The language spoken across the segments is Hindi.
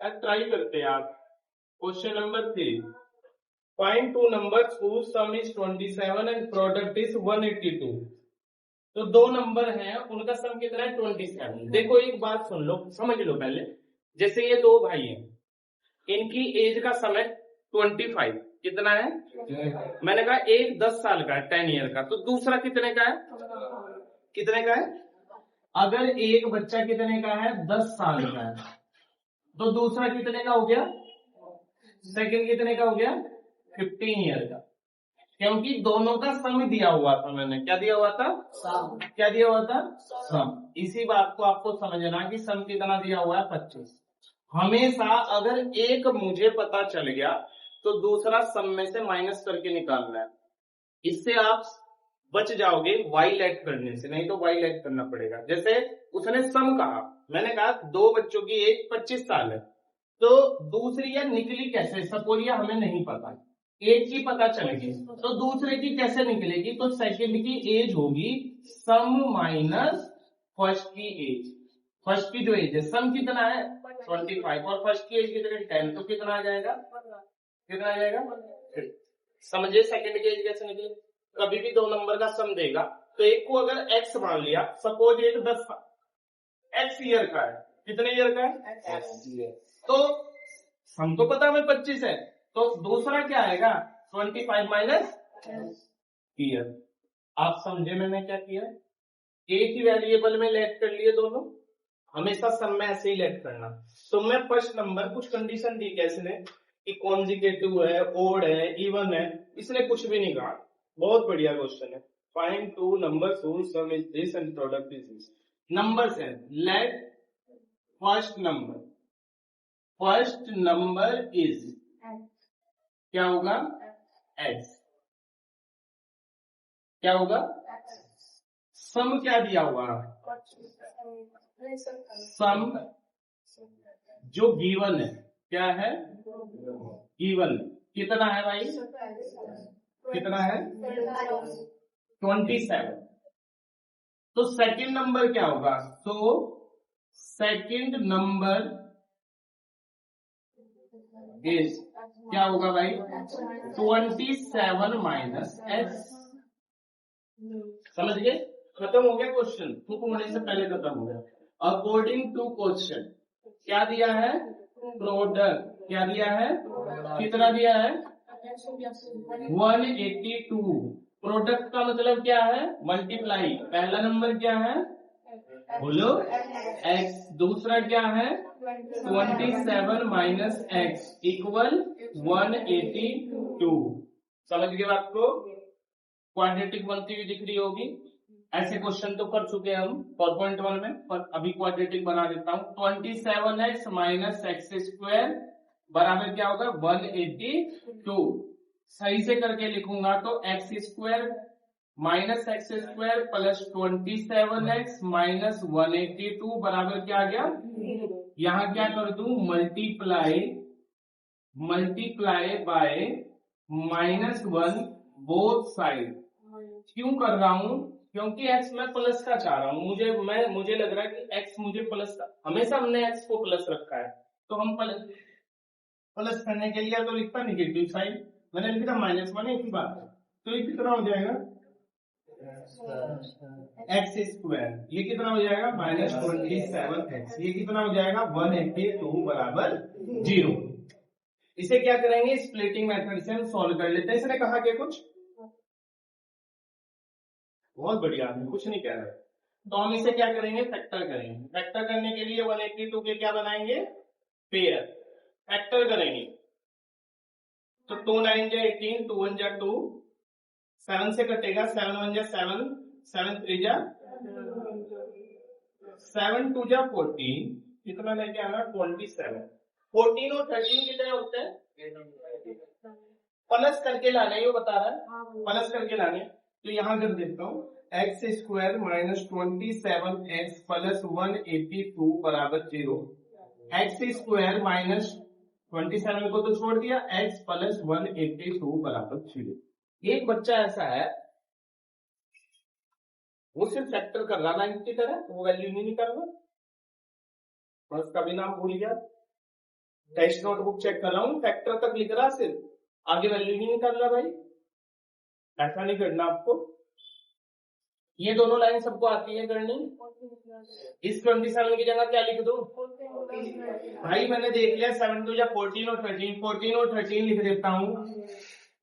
ट्राई करते हैं आप। Question number 3, find two numbers whose sum is 27 and product is 182। तो दो नंबर हैं, उनका सम कितना है 27। देखो एक बात सुन लो, समझ लो पहले। जैसे ये दो भाई हैं, इनकी एज का सम है 25। कितना है? मैंने कहा एक 10 साल का है, 10 ईयर का। तो दूसरा कितने का है? कितने का है? अगर एक बच्चा कितने का है? 10 साल का है, तो दूसरा कितने का हो गया? सेकंड कितने का हो गया? 15 ईयर का। क्योंकि दोनों का सम दिया हुआ था। मैंने क्या दिया हुआ था? सम। क्या दिया हुआ था? सम। इसी बात को आपको समझना कि सम कितना दिया हुआ है? 25। हमेशा अगर एक मुझे पता चल गया तो दूसरा सम में से माइनस करके निकालना है। इससे आप बच जाओगे वाई लेट करने से, नहीं तो वाई लेट करना पड़ेगा। जैसे उसने सम कहा, मैंने कहा दो बच्चों की एज 25 साल है, तो दूसरी या निकली कैसे? सपोज या हमें नहीं पता, एज की पता चलेगी तो दूसरे की कैसे निकलेगी? तो सेकंड की एज होगी सम माइनस फर्स्ट की एज। फर्स्ट की जो एज है, सम कितना है 25 और फर्स्ट की एज कितनी 10, तो कितना आ जाएगा? कितना आ जाएगा? समझे सेकंड की एज कैसे निकले? कभी भी दो नंबर का सम देगा तो एक को अगर एक्स मान लिया, सपोज एक 10 एक्स ईयर का है। कितने ईयर का है? X year. तो सम तो पता हमें 25 है, तो दूसरा क्या आएगा? 25 माइनस ईयर। आप समझे मैंने क्या किया? एक ही वेरिएबल में लेट कर लिए दोनों। हमेशा सम में ऐसे ही लेट करना। तो मैं फर्स्ट नंबर कुछ कंडीशन दी कैसे ने कि कॉन्जिकेटिव है, ओड है, इवन है, इसने कुछ भी नहीं कहा। बहुत बढ़िया क्वेश्चन है। Find two numbers whose sum is this and product is this। Numbers है, लेट फर्स्ट नंबर इज क्या होगा? एक्स। क्या होगा? सम क्या दिया हुआ? सम जो गिवन है, क्या है? गिवन कितना है भाई? कितना है? 27। तो सेकंड नंबर क्या होगा? तो सेकंड नंबर इज क्या होगा भाई? 27 माइनस एक्स। समझ गए? खत्म हो गया क्वेश्चन, फुक होने से पहले खत्म हो गया। अकॉर्डिंग टू क्वेश्चन क्या दिया है? प्रोडक्ट। क्या दिया है? कितना दिया है? 182। प्रोडक्ट का मतलब क्या है? मल्टीप्लाई। पहला नंबर क्या है? बोलो x। दूसरा क्या है? 27 माइनस एक्स इक्वल 182। समझ गए बात को? क्वाड्रेटिक बनती हुई दिख रही होगी। ऐसे क्वेश्चन तो कर चुके हम 4.1 में, पर अभी क्वाड्रेटिक बना देता हूं। 27x माइनस एक्स स्क्वायर बराबर क्या होगा? 182। सही से करके लिखूंगा तो x square minus x square plus 27x minus 182 बराबर क्या आ गया? यहां क्या कर दूं? Multiply by -1 both side. क्यों कर रहा हूं? क्योंकि x मैं प्लस का चाह रहा हूं। मुझे लग रहा है कि x मुझे प्लस का, हमेशा हमने x को प्लस रखा है, तो हम प्लस करने के लिए तो लिखता निगेटिव साइड, मैंने लिखा -1। एक ही बात है। तो ये कितना हो जाएगा? X square. ये कितना हो जाएगा? -27x। ये कितना हो जाएगा? 182 बराबर 0। इसे क्या करेंगे? स्प्लिटिंग मेथड से हम सॉल्व कर लेते हैं। इसने कहा क्या कुछ? बहुत बढ़िया, कुछ नहीं कह रहे। तो हम इसे क्या करेंगे? फैक्टर करेंगे। फैक्टर करने के लिए 182 के क्या बनाएंगे? पेयर। फैक्टर करेंगे तो 2 9 जा 18, 2 1 जा 2, 7 से कटेगा, 7 1 जा 7, 7 3 जा 7 2 जा 14। कितना लेके आना? 27। 14 और 13 कितने होते हैं? प्लस करके लाने, ये बता रहा है प्लस करके लाने। तो यहां कर देता हूं x square minus 27x plus 182 बराबर 0। एक्स स्क्वायर माइनस 27 को तो छोड़ दिया, x प्लस 182 बराबर 0। एक बच्चा ऐसा है, वो सिर्फ फैक्टर कर रहा 9 की तरह, वो वैल्यू नहीं कर रहा, मैं उसका भी नाम भूल गया। टेस्ट नोटबुक चेक कर रहा हूँ, फैक्टर तक लिख रहा सिर्फ, आगे वैल्यू नहीं निकाल रहा भाई, ऐसा नहीं करना आपको। ये दोनों लाइन सबको आती है करनी। इस 27 की जगह क्या लिख दो भाई, मैंने देख लिया 7 2 या 14 और 13, 14 और 13 लिख देता हूँ,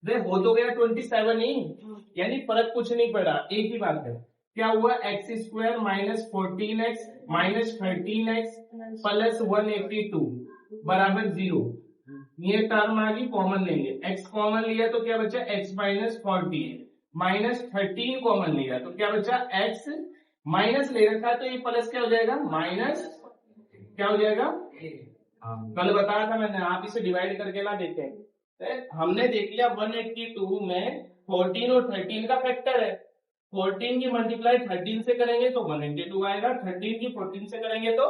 हो तो गया 27 ही, यानी फर्क कुछ नहीं पड़ा, एक ही बात है। क्या हुआ, x square minus 14x minus 13x plus 182 बराबर 0। ये टर्म आ गई, कॉमन लेंगे, x कॉमन लिया तो क्या बचा, x माइनस 14 माइनस 13 कॉमन लिया तो क्या बचा, x माइनस ले रखा है तो ये प्लस क्या हो जाएगा, माइनस क्या हो जाएगा, कल बताया था मैंने, आप इसे डिवाइड करके ना देखें। हमने देख लिया 182 में 14 और 13 का फैक्टर है, 14 की मल्टीप्लाई 13 से करेंगे तो 182 आएगा, 13 की 14 से करेंगे तो,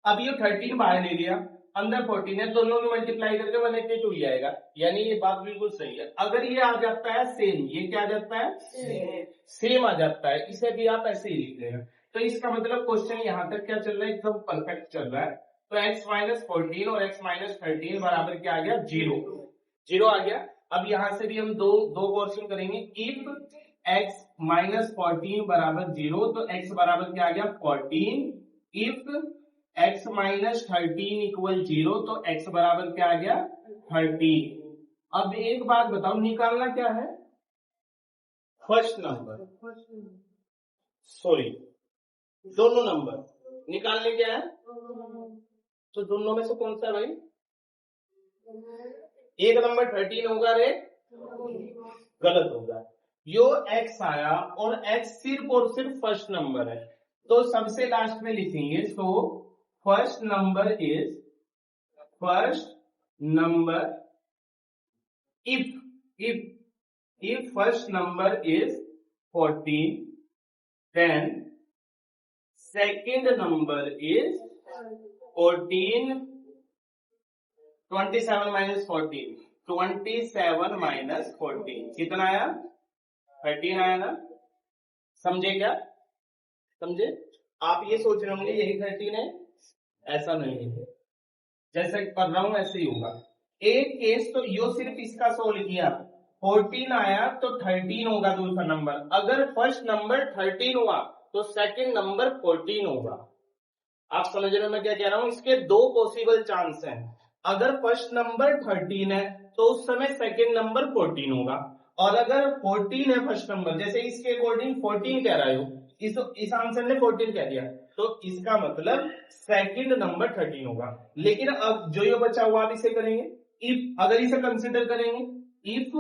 अब ये 13 बाहर ले लिया, अंदर 14 है, दोनों की मल्टीप्लाई करके 182 ही आएगा, यानी ये बात बिल्कुल सही है। अगर ये आ जाता है सेम, ये क्या आ जाता है सेम आ जाता है, इसे भी आप ऐसे ही लिख लेना। तो इसका मतलब क्वेश्चन यहाँ तक क्या चल रहा है, एकदम परफेक्ट चल रहा है। तो x माइनस 14 और x माइनस 13 बराबर क्या आ गया, 0 आ गया। अब यहां से भी हम दो क्वेश्चन करेंगे। इफ x माइनस 14 बराबर 0 तो x बराबर क्या आ गया, 14। इफ x माइनस 13 इक्वल 0 तो x बराबर क्या आ गया, 13। अब एक बात बताओ, निकालना क्या है, फर्स्ट नंबर, सॉरी दोनों नंबर निकालने क्या है, तो दोनों में से कौन सा है भाई, एक नंबर 13 होगा रे, गलत होगा, यो x आया और x सिर्फ और सिर्फ फर्स्ट नंबर है, तो सबसे लास्ट में लिखेंगे, so first number is, first number if first number is 14, then second number is 14, 27 minus 14, 27 minus 14 कितना आया, 13 आया ना, समझे क्या, समझे। आप ये सोच रहे होंगे यही 13 है, ऐसा नहीं है, जैसे कर रहा हूं ऐसे ही होगा। एक केस तो यो सिर्फ इसका सोल्व किया, 14 आया तो 13 होगा दूसरा नंबर, अगर फर्स्ट नंबर 13 हुआ तो सेकंड नंबर 14 होगा। आप समझ रहे हो मैं क्या कह रहा हूं, इसके दो पॉसिबल चांस हैं, अगर फर्स्ट नंबर 13 है तो उस समय सेकंड नंबर 14 होगा, और अगर 14 है फर्स्ट नंबर, जैसे इसके अकॉर्डिंग 14 कह रहे हो, इस आंसर ने 14 कह दिया, तो इसका मतलब सेकंड नंबर 13 होगा। लेकिन अब जो ये बचा हुआ आप इसे करेंगे, इफ अगर इसे कंसिडर करेंगे, if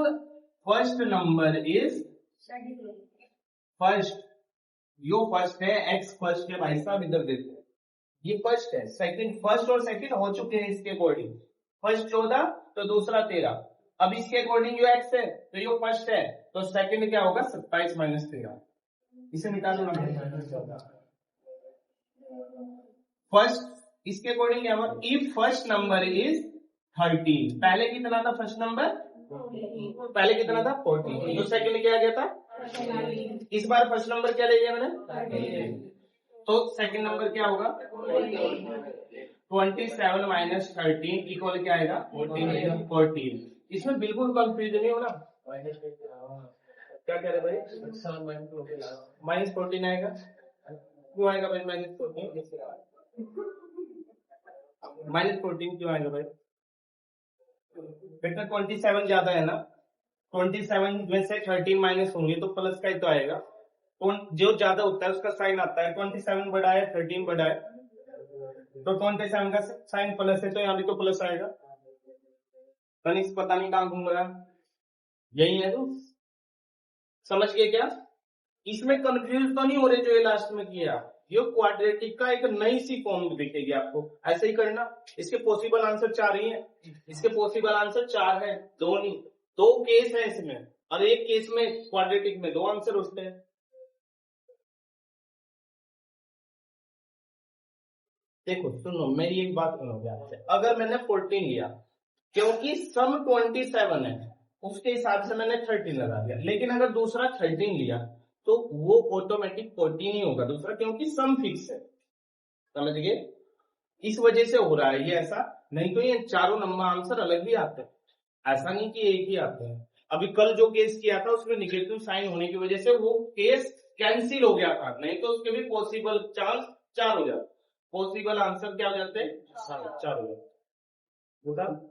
first number is first, yo first है, एक्स फर्स्ट है भाई साहब, इधर देखो ये फर्स्ट है, सेकंड, फर्स्ट और सेकंड हो चुके हैं इसके अकॉर्डिंग, फर्स्ट 14 तो दूसरा 13, अब इसके अकॉर्डिंग यो एक्स है तो यो फर्स्ट है, तो सेकंड क्या होगा, 27 माइनस 13, इसे निकालना फर्स्ट, इसके अकॉर्डिंग क्या होगा, इफ फर्स्ट नंबर इज 13, पहले कितना था फर्स्ट नंबर, पहले कितना था 14, तो सेकंड क्या आ गया था, इस बार फर्स्ट नंबर क्या ले लिया मैंने, तो सेकंड नंबर क्या होगा, 27 माइनस 13 इक्वल क्या आएगा, 14। इसमें बिल्कुल कंफ्यूज नहीं होना, क्या कह रहे भाई, माइनस 14 आएगा, क्यों आएगा भाई माइनस 14, माइनस 14 क्यों आएगा भाई, बेटा 27 ज्यादा है ना, 27 में से 13 माइनस होंगे तो प्लस का ही तो आएगा, तो जो ज्यादा होता है उसका साइन आता है, 27 बड़ा है 13 बड़ा है, तो 27 का साइन प्लस है तो यहाँ भी तो प्लस आएगा, कनिष्ठ पता नहीं कहां घूम रहा, यही है तो समझ गए क्या, इसमें कंफ्यूज तो नहीं हो रहे जो ये लास्ट में किया, ये क्वाड्रेटिक का एक नई सी फॉर्म दिखेगी आपको, ऐसे ही करना। इसके पॉसिबल आंसर 4 ही है, इसके पॉसिबल आंसर 4 है, 2 नहीं, 2 केस है इसमें, और एक केस में क्वाड्रेटिक में 2 आंसर होते हैं। देखो सुनो मेरी एक बात सुनोगे आपसे, अगर मैंने 14 लिया क्योंकि सम 27 है उसके हिसाब से मैंने 13 लगा दिया, लेकिन अगर दूसरा 13 लिया तो वो ऑटोमेटिक 14 ही होगा दूसरा, क्योंकि सम फिक्स है, समझ गए। इस वजह से हो रहा है ये ऐसा, नहीं तो ये चारों नंबर आंसर अलग भी आते हैं, ऐसा नहीं कि एक ही आते हैं। अभी कल जो केस किया था उसमें निगेटिव साइन होने की वजह से वो केस कैंसिल हो गया था, नहीं तो उसके भी पॉसिबल चांस 4 हो जाते, पॉसिबल आंसर क्या हो जाते, 4 हो जाते।